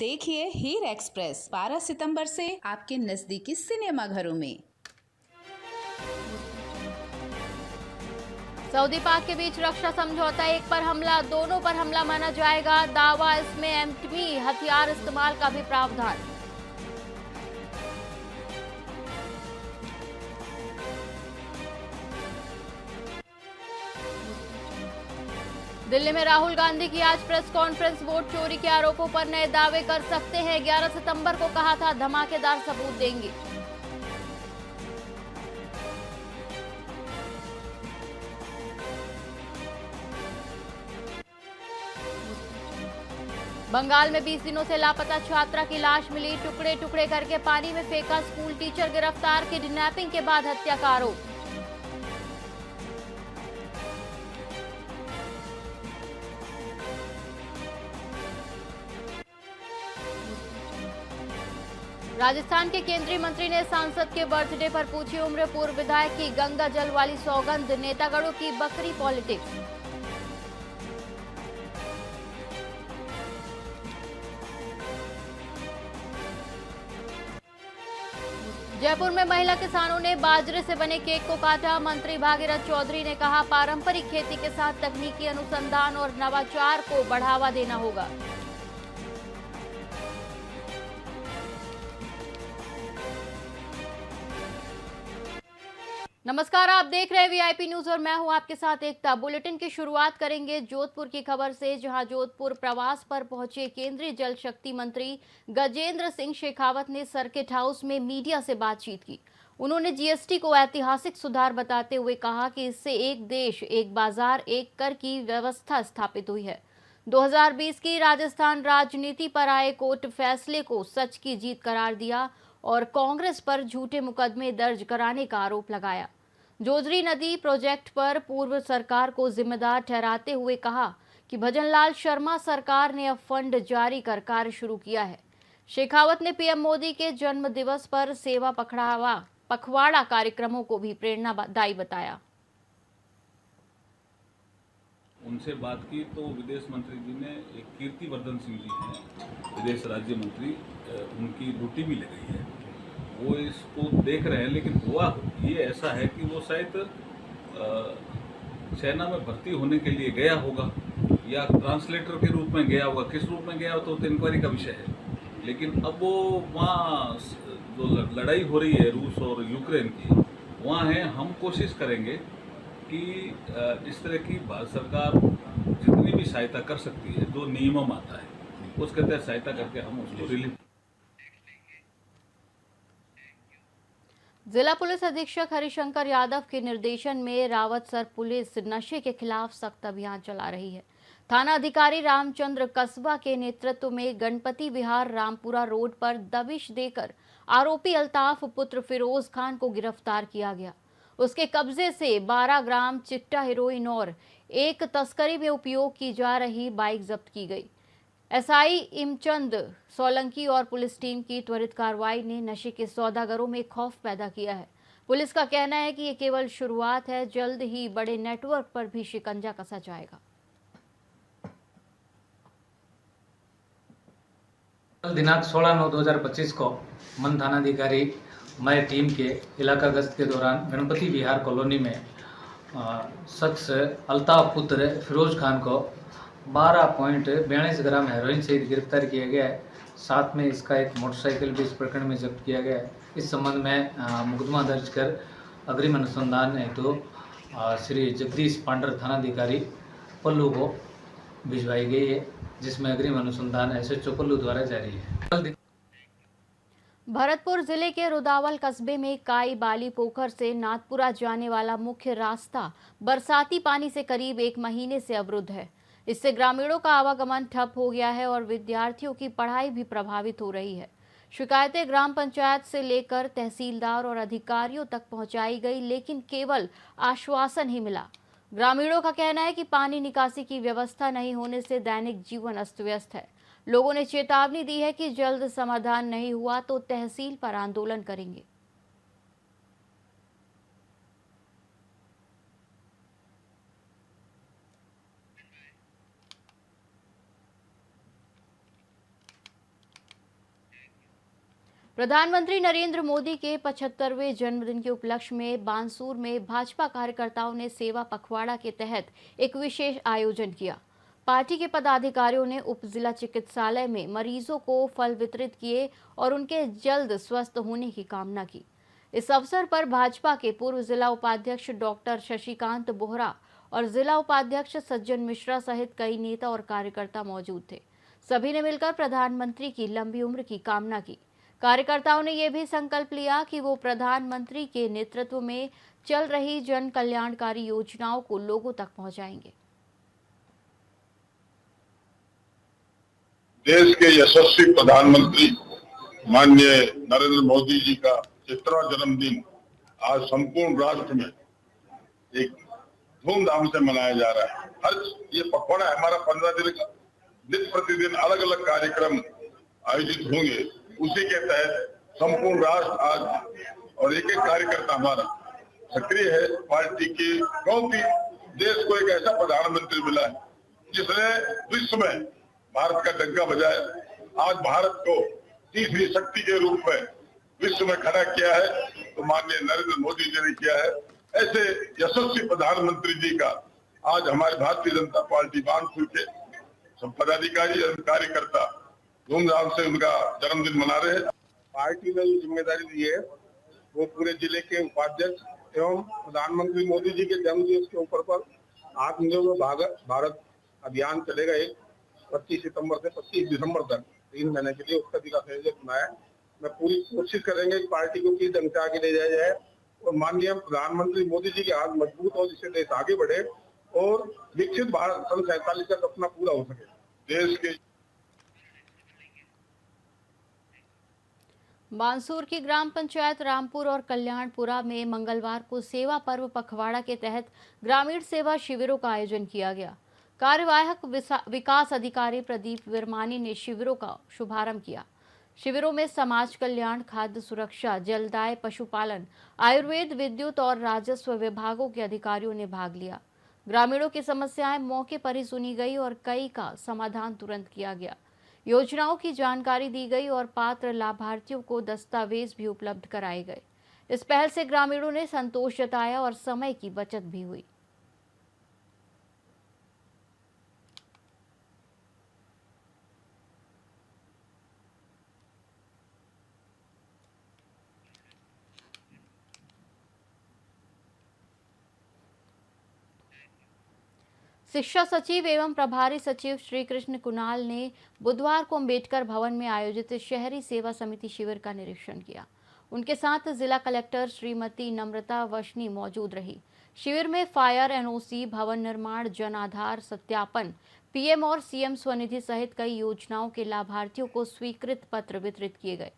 देखिए हीर एक्सप्रेस 12 सितंबर से आपके नजदीकी सिनेमा घरों में। सऊदी पाक के बीच रक्षा समझौता, एक पर हमला दोनों पर हमला माना जाएगा। दावा इसमें एटमी हथियार इस्तेमाल का भी प्रावधान। दिल्ली में राहुल गांधी की आज प्रेस कॉन्फ्रेंस, वोट चोरी के आरोपों पर नए दावे कर सकते हैं। 11 सितंबर को कहा था धमाकेदार सबूत देंगे। बंगाल में 20 दिनों से लापता छात्रा की लाश मिली, टुकड़े टुकड़े करके पानी में फेंका। स्कूल टीचर गिरफ्तार, किडनैपिंग के बाद हत्या का आरोप। राजस्थान के केंद्रीय मंत्री ने सांसद के बर्थडे पर पूछी उम्र। पूर्व विधायक की गंगा जल वाली सौगंध, नेतागढ़ों की बकरी पॉलिटिक्स। जयपुर में महिला किसानों ने बाजरे से बने केक को काटा। मंत्री भागीरथ चौधरी ने कहा पारंपरिक खेती के साथ तकनीकी अनुसंधान और नवाचार को बढ़ावा देना होगा। नमस्कार, आप देख रहे हैं वीआईपी न्यूज और मैं हूं आपके साथ एकता। बुलेटिन की शुरुआत करेंगे जोधपुर की खबर से, जहां जोधपुर प्रवास पर पहुंचे केंद्रीय जल शक्ति मंत्री गजेंद्र सिंह शेखावत ने सर्किट हाउस में मीडिया से बातचीत की। उन्होंने जीएसटी को ऐतिहासिक सुधार बताते हुए कहा कि इससे एक देश एक बाजार एक कर की व्यवस्था स्थापित हुई है। 2020 की राजस्थान राजनीति पर आए कोर्ट फैसले को सच की जीत करार दिया और कांग्रेस पर झूठे मुकदमे दर्ज कराने का आरोप लगाया। जोजरी नदी प्रोजेक्ट पर पूर्व सरकार को जिम्मेदार ठहराते हुए कहा कि भजनलाल शर्मा सरकार ने अब फंड जारी कर कार्य शुरू किया है। शेखावत ने पीएम मोदी के जन्म दिवस पर सेवा पखवाड़ा कार्यक्रमों को भी प्रेरणादायी बताया। उनसे बात की तो विदेश मंत्री जी ने, एक कीर्तिवर्धन सिंह जी हैं विदेश राज्य मंत्री, उनकी ड्यूटी भी लगी है, वो इसको देख रहे हैं। लेकिन हुआ ये ऐसा है कि वो शायद सेना में भर्ती होने के लिए गया होगा या ट्रांसलेटर के रूप में गया होगा। किस रूप में गया हो तो इंक्वायरी का विषय है। लेकिन अब वो वहाँ जो लड़ाई हो रही है रूस और यूक्रेन की, वहाँ है। हम कोशिश करेंगे कि इस तरह की भारत सरकार जितनी भी सहायता कर सकती है, जो नियम आता है उसके तहत सहायता करके हम उसको रिलीफ। जिला पुलिस अधीक्षक हरिशंकर यादव के निर्देशन में रावतसर पुलिस नशे के खिलाफ सख्त अभियान चला रही है। थाना अधिकारी रामचंद्र कस्बा के नेतृत्व में गणपति विहार रामपुरा रोड पर दबिश देकर आरोपी अल्ताफ पुत्र फिरोज खान को गिरफ्तार किया गया। उसके कब्जे से 12 ग्राम चिट्टा हेरोइन और एक तस्करी में उपयोग की जा रही बाइक जब्त की गई। एसआई इमचंद सोलंकी और पुलिस टीम की त्वरित कार्रवाई ने नशे के सौदागरों में खौफ पैदा किया है। पुलिस का कहना है कि ये केवल शुरुआत है, जल्द ही बड़े नेटवर्क पर भी शिकंजा कसा जाएगा। कल दिनांक 16/9/2025 को मन थानाधिकारी मैं टीम के इलाका गश्त के दौरान गणपति विहार कॉलोनी में शख्स अल्ताफ पुत्र फिरोज खान को 12.42 ग्राम हेरोइन सहित गिरफ्तार किया गया है। साथ में इसका एक मोटरसाइकिल भी इस प्रकरण में जब्त किया गया है। इस संबंध में मुकदमा दर्ज कर अग्रिम अनुसंधान हेतु श्री जगदीश पांडर थानाधिकारी पल्लू को भिजवाई गई है, जिसमें अग्रिम अनुसंधान एसएचओ पल्लू द्वारा जारी है। भरतपुर जिले के रुदावल कस्बे में काई बाली पोखर से नाथपुरा जाने वाला मुख्य रास्ता बरसाती पानी से करीब 1 महीने से अवरुद्ध है। इससे ग्रामीणों का आवागमन ठप हो गया है और विद्यार्थियों की पढ़ाई भी प्रभावित हो रही है। शिकायतें ग्राम पंचायत से लेकर तहसीलदार और अधिकारियों तक पहुंचाई गई, लेकिन केवल आश्वासन ही मिला। ग्रामीणों का कहना है कि पानी निकासी की व्यवस्था नहीं होने से दैनिक जीवन अस्त व्यस्त है। लोगों ने चेतावनी दी है कि जल्द समाधान नहीं हुआ तो तहसील पर आंदोलन करेंगे। प्रधानमंत्री नरेंद्र मोदी के 75वें जन्मदिन के उपलक्ष्य में बानसूर में भाजपा कार्यकर्ताओं ने सेवा पखवाड़ा के तहत एक विशेष आयोजन किया। पार्टी के पदाधिकारियों ने उप जिला चिकित्सालय में मरीजों को फल वितरित किए और उनके जल्द स्वस्थ होने की कामना की। इस अवसर पर भाजपा के पूर्व जिला उपाध्यक्ष डॉक्टर शशिकांत बोहरा और जिला उपाध्यक्ष सज्जन मिश्रा सहित कई नेता और कार्यकर्ता मौजूद थे। सभी ने मिलकर प्रधानमंत्री की लंबी उम्र की कामना की। कार्यकर्ताओं ने यह भी संकल्प लिया कि वो प्रधानमंत्री के नेतृत्व में चल रही जन कल्याणकारी योजनाओं को लोगों तक पहुंचाएंगे। देश के यशस्वी प्रधानमंत्री माननीय नरेंद्र मोदी जी का 70वां जन्मदिन आज संपूर्ण राष्ट्र में एक धूमधाम से मनाया जा रहा है। हर ये पखवाड़ा हमारा 15 दिन का नित्य प्रतिदिन अलग अलग कार्यक्रम आयोजित होंगे। उसी के तहत संपूर्ण राष्ट्र आज और एक एक कार्यकर्ता हमारा सक्रिय है। पार्टी की क्योंकि देश को एक ऐसा प्रधानमंत्री मिला है जिसने विश्व में भारत का डंका बजाया। आज भारत को तीसरी शक्ति के रूप में विश्व में खड़ा किया है तो माननीय नरेंद्र मोदी जी ने किया है। ऐसे यशस्वी प्रधानमंत्री जी का आज हमारे भारतीय जनता पार्टी बानसूर के सब पदाधिकारी और कार्यकर्ता धूमधाम से उनका जन्मदिन मना रहे हैं। पार्टी ने जो जिम्मेदारी दी है वो पूरे जिले के उपाध्यक्ष एवं प्रधानमंत्री मोदी जी के जन्मदिन के ऊपर पर आत्मनिर्भर भारत अभियान चलेगा। 25 सितंबर से 25 दिसंबर तक 3 महीने के लिए उसका विकास आयोजन बनाया। मैं पूरी कोशिश करेंगे कि पार्टी को किस ढंग से आगे ले जाया जाए और माननीय प्रधानमंत्री मोदी जी के हाथ मजबूत हो जिससे देश आगे बढ़े और विकसित भारत सन 47 का सपना पूरा हो सके। देश के बानसूर की ग्राम पंचायत रामपुर और कल्याणपुरा में मंगलवार को सेवा पर्व पखवाड़ा के तहत ग्रामीण सेवा शिविरों का आयोजन किया गया। कार्यवाहक विकास अधिकारी प्रदीप विरमानी ने शिविरों का शुभारंभ किया। शिविरों में समाज कल्याण, खाद्य सुरक्षा, जलदाय, पशुपालन, आयुर्वेद, विद्युत और राजस्व विभागों के अधिकारियों ने भाग लिया। ग्रामीणों की समस्याएं मौके पर ही सुनी गई और कई का समाधान तुरंत किया गया। योजनाओं की जानकारी दी गई और पात्र लाभार्थियों को दस्तावेज भी उपलब्ध कराए गए। इस पहल से ग्रामीणों ने संतोष जताया और समय की बचत भी हुई। शिक्षा सचिव एवं प्रभारी सचिव श्री कृष्ण कुणाल ने बुधवार को अम्बेडकर भवन में आयोजित शहरी सेवा समिति शिविर का निरीक्षण किया। उनके साथ जिला कलेक्टर श्रीमती नम्रता वशनी मौजूद रही। शिविर में फायर एनओसी, भवन निर्माण, जन आधार सत्यापन, पीएम और सीएम स्वनिधि सहित कई योजनाओं के लाभार्थियों को स्वीकृत पत्र वितरित किए गए।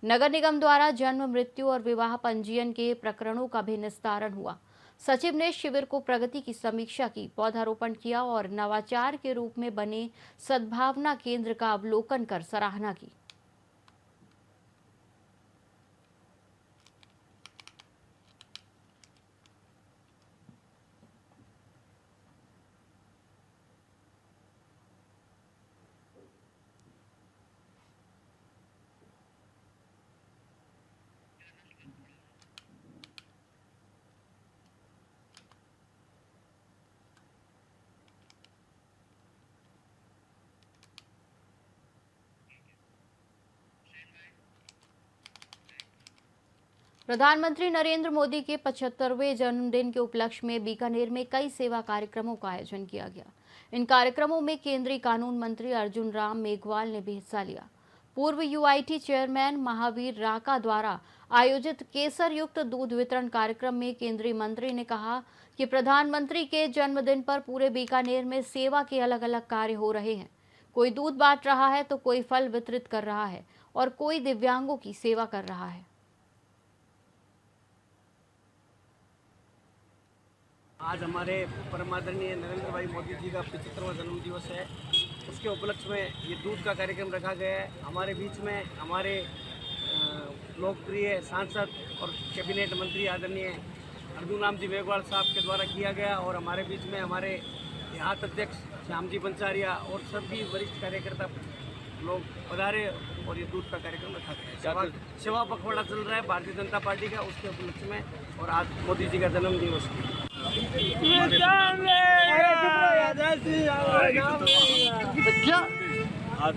नगर निगम द्वारा जन्म, मृत्यु और विवाह पंजीयन के प्रकरणों का भी निस्तारण हुआ। सचिव ने शिविर को प्रगति की समीक्षा की, पौधारोपण किया और नवाचार के रूप में बने सद्भावना केंद्र का अवलोकन कर सराहना की। प्रधानमंत्री नरेंद्र मोदी के 75वें जन्मदिन के उपलक्ष्य में बीकानेर में कई सेवा कार्यक्रमों का आयोजन किया गया। इन कार्यक्रमों में केंद्रीय कानून मंत्री अर्जुन राम मेघवाल ने भी हिस्सा लिया। पूर्व यूआईटी चेयरमैन महावीर राका द्वारा आयोजित केसर युक्त दूध वितरण कार्यक्रम में केंद्रीय मंत्री ने कहा कि प्रधानमंत्री के जन्मदिन पर पूरे बीकानेर में सेवा के अलग अलग कार्य हो रहे हैं। कोई दूध बांट रहा है तो कोई फल वितरित कर रहा है और कोई दिव्यांगों की सेवा कर रहा है। आज हमारे परमादरणीय नरेंद्र भाई मोदी जी का 75वां जन्म दिवस है। उसके उपलक्ष्य में ये दूध का कार्यक्रम रखा गया है। हमारे बीच में हमारे लोकप्रिय सांसद और कैबिनेट मंत्री आदरणीय अर्जुन राम जी मेघवाल साहब के द्वारा किया गया और हमारे बीच में हमारे देहात अध्यक्ष श्याम जी पंचारिया और सभी वरिष्ठ कार्यकर्ता लोग पधारे और ये दूध का कार्यक्रम रखा गया है। सेवा पखवाड़ा चल रहा है भारतीय जनता पार्टी का, उसके उपलक्ष्य में, और आज मोदी जी का जन्म दिवस आज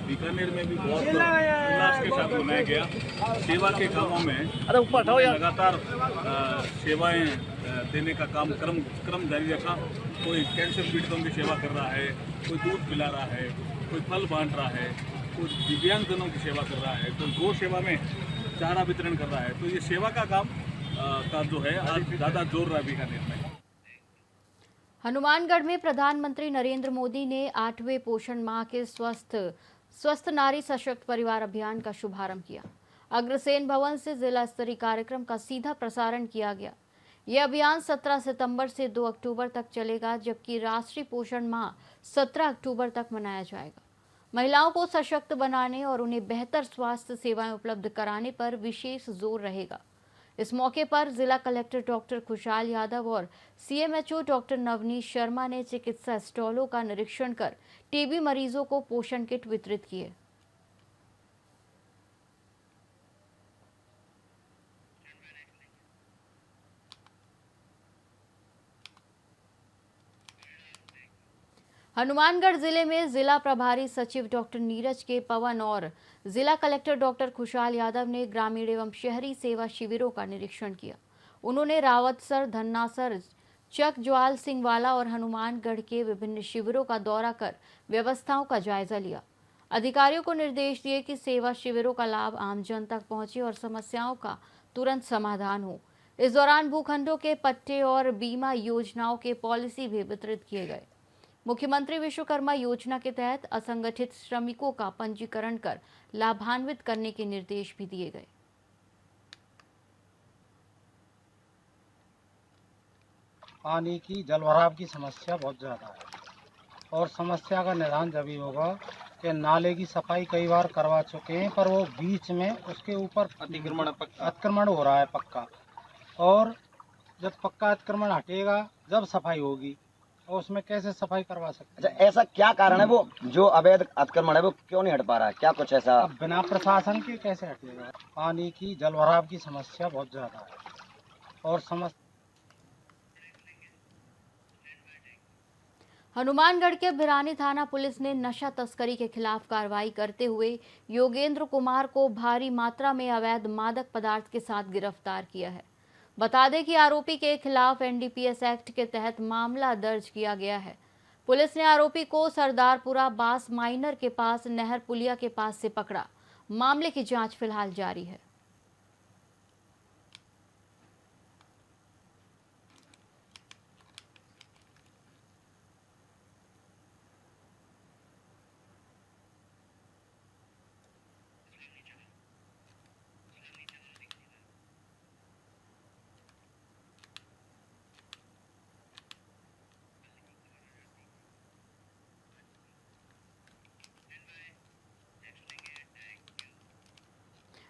बीकानेर में भी बहुत उल्लास के साथ मनाया गया। सेवा के कामों में लगातार सेवाएं देने का क्रम जारी रखा। कोई कैंसर पीड़ितों की सेवा कर रहा है, कोई दूध पिला रहा है, कोई फल बांट रहा है, कोई दिव्यांगजनों की सेवा कर रहा है, कोई गौ सेवा में चारा वितरण कर रहा है। तो ये सेवा का काम का जो है आज ज़्यादा जोर रहा है बीकानेर में। हनुमानगढ़ में प्रधानमंत्री नरेंद्र मोदी ने 8वें पोषण माह के स्वस्थ नारी सशक्त परिवार अभियान का शुभारंभ किया। अग्रसेन भवन से जिला स्तरीय कार्यक्रम का सीधा प्रसारण किया गया। यह अभियान 17 सितंबर से 2 अक्टूबर तक चलेगा, जबकि राष्ट्रीय पोषण माह 17 अक्टूबर तक मनाया जाएगा। महिलाओं को सशक्त बनाने और उन्हें बेहतर स्वास्थ्य सेवाएं उपलब्ध कराने पर विशेष जोर रहेगा। इस मौके पर जिला कलेक्टर डॉक्टर खुशहाल यादव और सीएमएचओ डॉक्टर नवनीत शर्मा ने चिकित्सा स्टॉलों का निरीक्षण कर टीबी मरीजों को पोषण किट वितरित किए। हनुमानगढ़ जिले में जिला प्रभारी सचिव डॉक्टर नीरज के पवन और जिला कलेक्टर डॉक्टर खुशहाल यादव ने ग्रामीण एवं शहरी सेवा शिविरों का निरीक्षण किया। उन्होंने रावतसर, धन्नासर, चक ज्वाल सिंह वाला और हनुमानगढ़ के विभिन्न शिविरों का दौरा कर व्यवस्थाओं का जायजा लिया। अधिकारियों को निर्देश दिए कि सेवा शिविरों का लाभ आमजन तक पहुंचे और समस्याओं का तुरंत समाधान हो। इस दौरान भूखंडों के पट्टे और बीमा योजनाओं के पॉलिसी भी वितरित किए गए। मुख्यमंत्री विश्वकर्मा योजना के तहत असंगठित श्रमिकों का पंजीकरण कर लाभान्वित करने के निर्देश भी दिए गए। पानी की जलभराव की समस्या बहुत ज़्यादा है और समस्या का निदान जब ही होगा कि नाले की सफाई कई बार करवा चुके हैं, पर वो बीच में उसके ऊपर अतिक्रमण हो रहा है पक्का, और जब पक्का अतिक्रमण हटेगा जब सफाई होगी, और उसमें कैसे सफाई करवा सकते हैं। अच्छा, ऐसा क्या कारण है वो जो अवैध अतिक्रमण है वो क्यों नहीं हट पा रहा है? क्या कुछ ऐसा? अब बिना प्रशासन के कैसे हटेगा? पानी की जलभराव की समस्या बहुत ज़्यादा है और हनुमानगढ़ के भिरानी थाना पुलिस ने नशा तस्करी के खिलाफ कार्रवाई करते हुए योगेंद्र कुमार को भारी मात्रा में अवैध मादक पदार्थ के साथ गिरफ्तार किया है। बता दें कि आरोपी के खिलाफ एनडीपीएस एक्ट के तहत मामला दर्ज किया गया है। पुलिस ने आरोपी को सरदारपुरा बास माइनर के पास नहर पुलिया के पास से पकड़ा। मामले की जांच फिलहाल जारी है।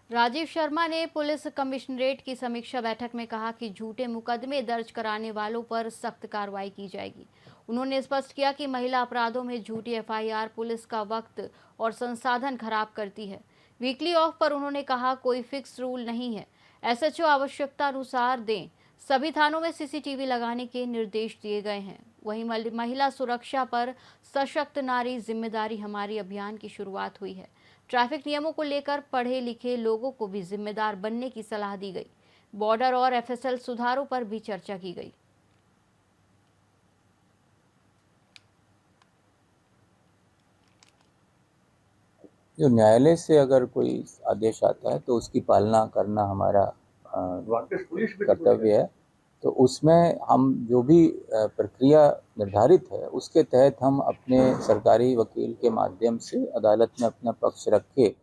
राजीव शर्मा ने पुलिस कमिश्नरेट की समीक्षा बैठक में कहा कि झूठे मुकदमे दर्ज कराने वालों पर सख्त कार्रवाई की जाएगी। उन्होंने स्पष्ट किया कि महिला अपराधों में झूठी एफआईआर पुलिस का वक्त और संसाधन खराब करती है। वीकली ऑफ पर उन्होंने कहा कोई फिक्स रूल नहीं है, एसएचओ आवश्यकता अनुसार दें। सभी थानों में सीसीटीवी लगाने के निर्देश दिए गए हैं। वहीं महिला सुरक्षा पर सशक्त नारी जिम्मेदारी हमारी अभियान की शुरुआत हुई है। ट्रैफिक नियमों को लेकर पढ़े लिखे लोगों को भी जिम्मेदार बनने की सलाह दी गई। बॉर्डर और एफएसएल सुधारों पर भी चर्चा की गई। जो न्यायालय से अगर कोई आदेश आता है तो उसकी पालना करना हमारा कर्तव्य है। तो उसमें हम जो भी प्रक्रिया निर्धारित है उसके तहत हम अपने सरकारी वकील के माध्यम से अदालत में अपना पक्ष रख के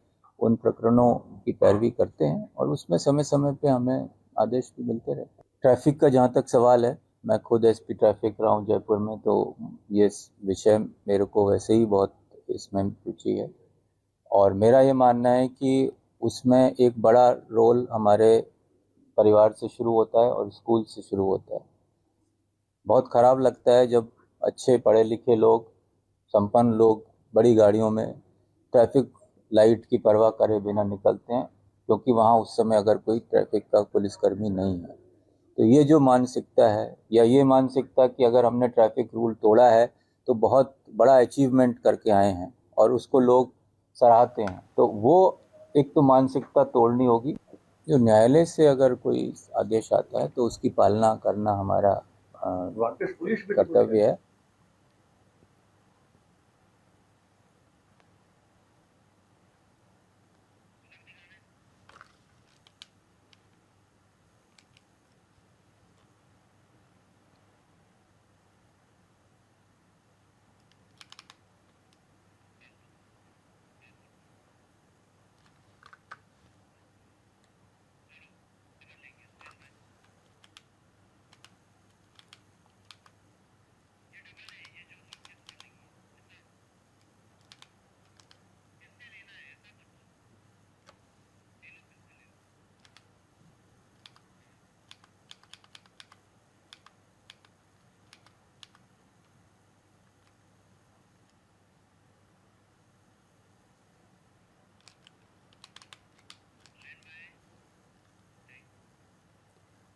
उन प्रकरणों की पैरवी करते हैं और उसमें समय समय पे हमें आदेश भी मिलते रहते हैं। ट्रैफिक का जहाँ तक सवाल है, मैं खुद एसपी ट्रैफिक रहा हूँ जयपुर में, तो ये विषय मेरे को वैसे ही बहुत इसमें रुचि है और मेरा ये मानना है कि उसमें एक बड़ा रोल हमारे परिवार से शुरू होता है और स्कूल से शुरू होता है। बहुत ख़राब लगता है जब अच्छे पढ़े लिखे लोग, संपन्न लोग बड़ी गाड़ियों में ट्रैफिक लाइट की परवाह करे बिना निकलते हैं, क्योंकि वहाँ उस समय अगर कोई ट्रैफिक का पुलिसकर्मी नहीं है। तो ये जो मानसिकता है, या ये मानसिकता कि अगर हमने ट्रैफिक रूल तोड़ा है तो बहुत बड़ा अचीवमेंट करके आए हैं और उसको लोग सराहते हैं, तो वो एक तो मानसिकता तोड़नी होगी। जो न्यायालय से अगर कोई आदेश आता है तो उसकी पालना करना हमारा कर्तव्य है।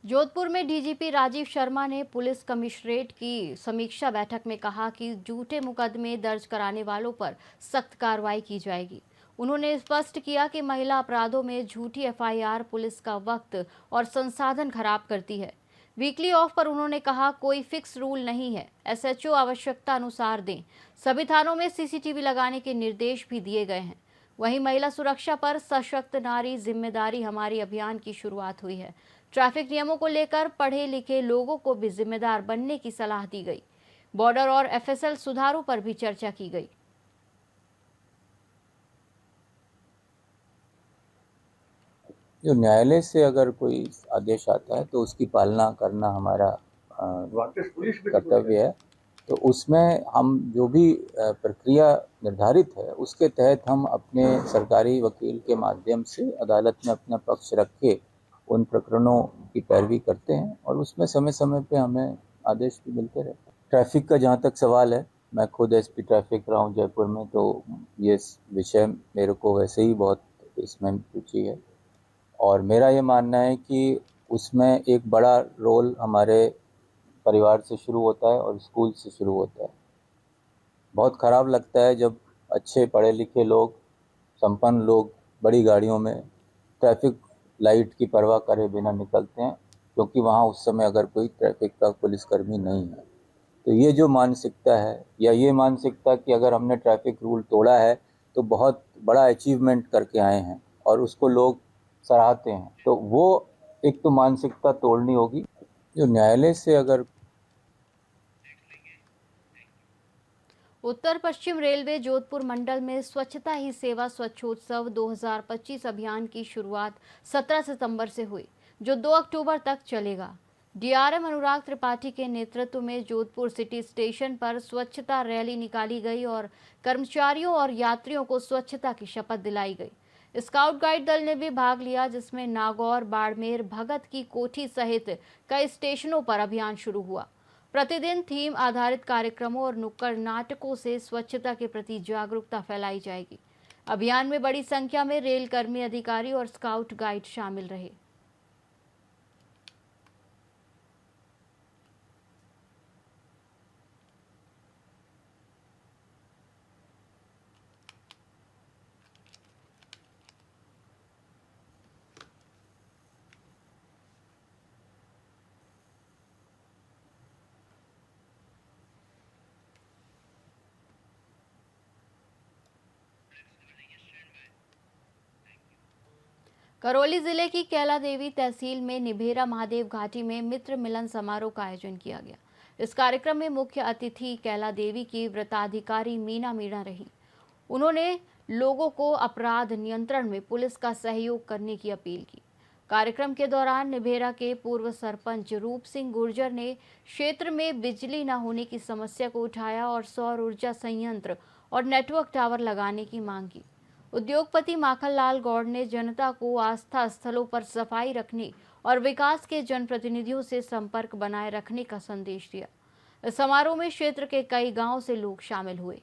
जोधपुर में डीजीपी राजीव शर्मा ने पुलिस कमिश्नरेट की समीक्षा बैठक में कहा कि झूठे मुकदमे दर्ज कराने वालों पर सख्त कार्रवाई की जाएगी। उन्होंने स्पष्ट किया कि महिला अपराधों में झूठी एफआईआर पुलिस का वक्त और संसाधन खराब करती है। वीकली ऑफ पर उन्होंने कहा, कोई फिक्स रूल नहीं है, एसएचओ आवश्यकता अनुसार दें। सभी थानों में सीसीटीवी लगाने के निर्देश भी दिए गए हैं। वहीं महिला सुरक्षा पर सशक्त नारी जिम्मेदारी हमारी अभियान की शुरुआत हुई है। ट्रैफिक नियमों को लेकर पढ़े लिखे लोगों को भी जिम्मेदार बनने की सलाह दी गई। बॉर्डर और एफएसएल सुधारों पर भी चर्चा की गई। जो न्यायालय से अगर कोई आदेश आता है तो उसकी पालना करना हमारा कर्तव्य है। तो उसमें हम जो भी प्रक्रिया निर्धारित है उसके तहत हम अपने सरकारी वकील के माध्यम से अदालत में अपना पक्ष रख के उन प्रकरणों की पैरवी करते हैं और उसमें समय समय पे हमें आदेश भी मिलते रहते हैं। ट्रैफिक का जहाँ तक सवाल है, मैं खुद एसपी ट्रैफिक रहा हूँ जयपुर में, तो ये विषय मेरे को वैसे ही बहुत इसमें रुचि है और मेरा ये मानना है कि उसमें एक बड़ा रोल हमारे परिवार से शुरू होता है और स्कूल से शुरू होता है। बहुत ख़राब लगता है जब अच्छे पढ़े लिखे लोग, संपन्न लोग बड़ी गाड़ियों में ट्रैफिक लाइट की परवाह करे बिना निकलते हैं, क्योंकि वहाँ उस समय अगर कोई ट्रैफिक का पुलिसकर्मी नहीं है। तो ये जो मानसिकता है, या ये मानसिकता कि अगर हमने ट्रैफिक रूल तोड़ा है तो बहुत बड़ा अचीवमेंट करके आए हैं और उसको लोग सराहते हैं, तो वो एक तो मानसिकता तोड़नी होगी। जो न्यायालय से अगर उत्तर पश्चिम रेलवे जोधपुर मंडल में स्वच्छता ही सेवा स्वच्छोत्सव 2025 अभियान की शुरुआत 17 सितंबर से हुई, जो 2 अक्टूबर तक चलेगा। डीआरएम अनुराग त्रिपाठी के नेतृत्व में जोधपुर सिटी स्टेशन पर स्वच्छता रैली निकाली गई और कर्मचारियों और यात्रियों को स्वच्छता की शपथ दिलाई गई। स्काउट गाइड दल ने भी भाग लिया, जिसमें नागौर, बाड़मेर, भगत की कोठी सहित कई स्टेशनों पर अभियान शुरू हुआ। प्रतिदिन थीम आधारित कार्यक्रमों और नुक्कड़ नाटकों से स्वच्छता के प्रति जागरूकता फैलाई जाएगी। अभियान में बड़ी संख्या में रेल कर्मी, अधिकारी और स्काउट गाइड शामिल रहे। करौली जिले की कैला देवी तहसील में निभेरा महादेव घाटी में मित्र मिलन समारोह का आयोजन किया गया। इस कार्यक्रम में मुख्य अतिथि कैला देवी की व्रताधिकारी मीना मीणा रही। उन्होंने लोगों को अपराध नियंत्रण में पुलिस का सहयोग करने की अपील की। कार्यक्रम के दौरान निभेरा के पूर्व सरपंच रूप सिंह गुर्जर ने क्षेत्र में बिजली न होने की समस्या को उठाया और सौर ऊर्जा संयंत्र और नेटवर्क टावर लगाने की मांग की। उद्योगपति माखनलाल गौड़ ने जनता को आस्था स्थलों पर सफाई रखने और विकास के जनप्रतिनिधियों से संपर्क बनाए रखने का संदेश दिया। इस समारोह में क्षेत्र के कई गांवों से लोग शामिल हुए।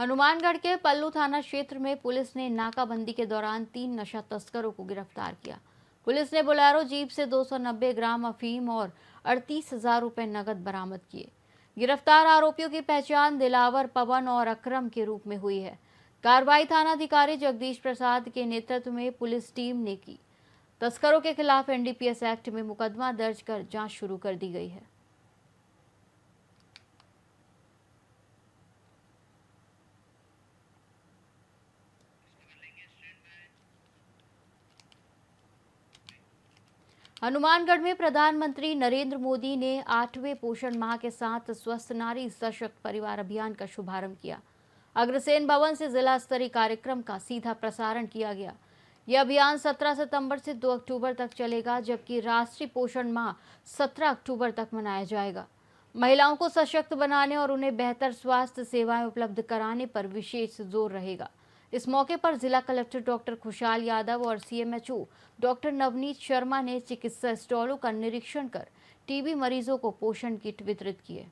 हनुमानगढ़ के पल्लू थाना क्षेत्र में पुलिस ने नाकाबंदी के दौरान 3 नशा तस्करों को गिरफ्तार किया। पुलिस ने बोलेरो जीप से 290 ग्राम अफीम और 38,000 रुपए नकद बरामद किए। गिरफ्तार आरोपियों की पहचान दिलावर, पवन और अकरम के रूप में हुई है। कार्रवाई थानाधिकारी जगदीश प्रसाद के नेतृत्व में पुलिस टीम ने की। तस्करों के खिलाफ एनडीपीएस एक्ट में मुकदमा दर्ज कर जांच शुरू कर दी गई है। हनुमानगढ़ में प्रधानमंत्री नरेंद्र मोदी ने 8वें पोषण माह के साथ स्वस्थ नारी सशक्त परिवार अभियान का शुभारंभ किया। अग्रसेन भवन से जिला स्तरीय कार्यक्रम का सीधा प्रसारण किया गया। यह अभियान 17 सितंबर से 2 अक्टूबर तक चलेगा, जबकि राष्ट्रीय पोषण माह 17 अक्टूबर तक मनाया जाएगा। महिलाओं को सशक्त बनाने और उन्हें बेहतर स्वास्थ्य सेवाएं उपलब्ध कराने पर विशेष जोर रहेगा। इस मौके पर जिला कलेक्टर डॉक्टर खुशहाल यादव और सीएमएचओ डॉक्टर नवनीत शर्मा ने चिकित्सा स्टॉलों का निरीक्षण कर टीबी मरीजों को पोषण किट वितरित किए।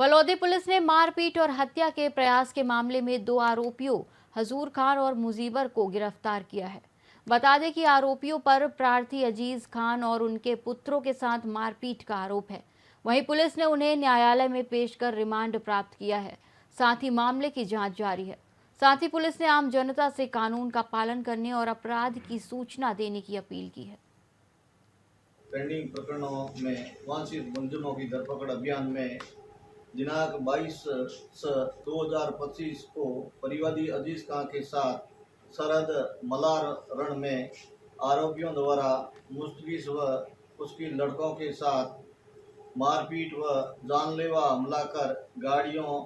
फलौदी पुलिस ने मारपीट और हत्या के प्रयास के मामले में 2 आरोपियों हजूर खान और मुजीबर को गिरफ्तार किया है। बता दें कि आरोपियों पर प्रार्थी अजीज खान और उनके पुत्रों के साथ मारपीट का आरोप है। वहीं पुलिस ने उन्हें न्यायालय में पेश कर रिमांड प्राप्त किया है। साथ ही मामले की जांच जारी है। साथ ही पुलिस ने आम जनता से कानून का पालन करने और अपराध की सूचना देने की अपील की है। पेंडिंग प्रकरणों में वांछित मुलजिमों की धरपकड़ अभियान में दिनांक 22/2025 को परिवादी अजीज खान के साथ सरहद मलार रण में आरोपियों द्वारा मुस्तगिस व उसकी लड़कों के साथ मारपीट व जानलेवा हमला कर गाड़ियों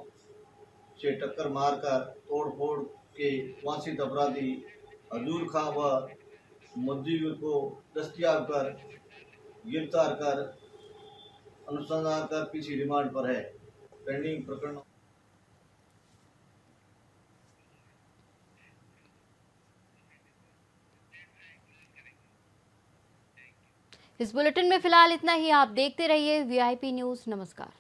से टक्कर मारकर तोड़फोड़ के वांछित अपराधी हजूर खान व मुजीब को दस्तयाब कर गिरफ्तार कर अनुसंधान कर पीछे रिमांड पर है। पेंडिंग प्रकरण इस बुलेटिन में फिलहाल इतना ही। आप देखते रहिए वीआईपी न्यूज़। नमस्कार।